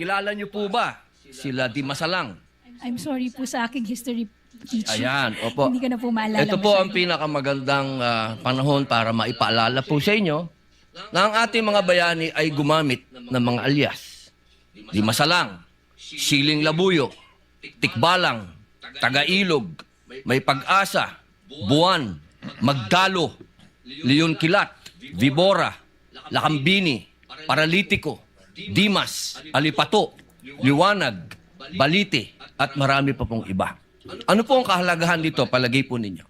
Kilala niyo po ba sila Di Masalang? I'm sorry po sa aking history teacher. Ayan, opo. Hindi ko na po maalala. Ito po ang pinakamagandang panahon para maipaalala po sa inyo na ang ating mga bayani ay gumamit ng mga alias. Di Masalang, Siling Labuyo, Tikbalang, Tagailog, May Pag-asa, Buwan, Magdalo, Leon Kilat, Vibora, Lakambini, Paralitiko, Dimas, Alipato, Liwanag, Balite, at marami pa pong iba. Ano po ang kahalagahan dito, palagay po ninyo?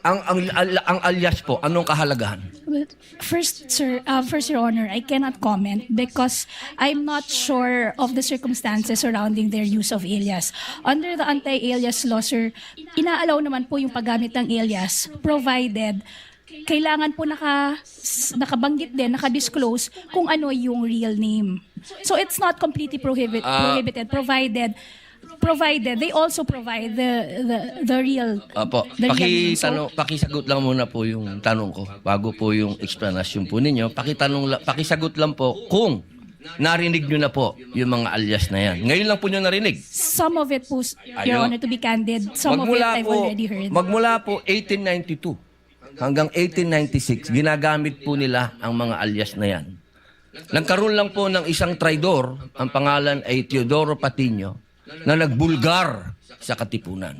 Ang alias po, anong kahalagahan? Well, first, sir, first, Your Honor, I cannot comment because I'm not sure of the circumstances surrounding their use of alias. Under the anti-alias law, sir, inaalaw naman po yung paggamit ng alias provided kailangan po nakabanggit din, nakadisclose kung ano yung real name. So it's not completely prohibited provided they also provide the real Opo, the real name. So, pakisagot lang muna po yung tanong ko bago po yung explanation po ninyo. Pakisagot lang po kung narinig nyo na po yung mga alias na yan. Ngayon lang po nyo narinig. some of it po, Your Honor, to be candid, some of it I've already heard. Magmula po 1892 hanggang 1896, ginagamit po nila ang mga alias na yan. Nagkaroon lang po ng isang traidor, ang pangalan ay Teodoro Patiño, na nagbulgar sa Katipunan.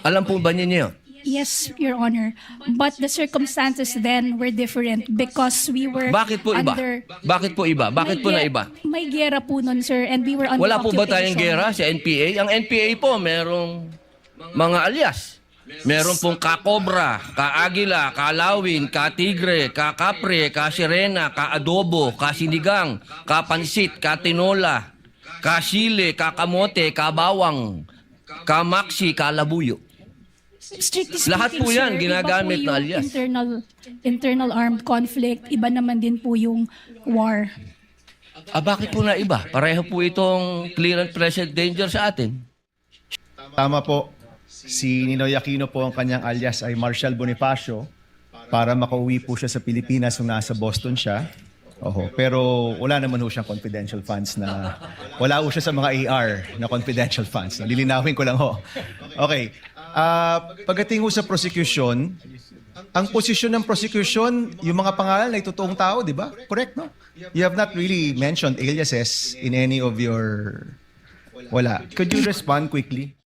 Alam po ba niyo yun? Yes, Your Honor. But the circumstances then were different because we were Bakit po iba? under... Bakit po iba? Bakit po na iba? May gera po nun, sir, and we were under Wala po ba tayong occupation. gera sa NPA? Ang NPA po, merong mga alias. Meron pong ka-Cobra, ka-Agila, ka-Lawin, ka-Tigre, ka-Kapre, ka-Sirena, ka-Adobo, ka-Sinigang, ka-Pansit, ka-Tinola, ka-Sile, ka-Kamote, ka-Bawang, ka-Maxi, ka-Labuyo. Strictly speaking, Lahat po yan, sir, ginagamit iba po na yung alias. internal armed conflict, iba naman din po yung war. Bakit po na iba? Pareho po itong clear and present danger sa atin. Tama po. Si Ninoy Aquino po ang kanyang alias ay Marshal Bonifacio para makauwi po siya sa Pilipinas kung nasa Boston siya. Oho. Pero wala naman ho siyang confidential funds na... Wala ho siya sa mga AR na confidential funds. Lilinawin ko lang ho. Okay. Pagdating ho sa prosecution, ang posisyon ng prosecution, yung mga pangalan ay totoong tao, di ba? Correct, no? You have not really mentioned aliases in any of your... Wala. Could you respond quickly?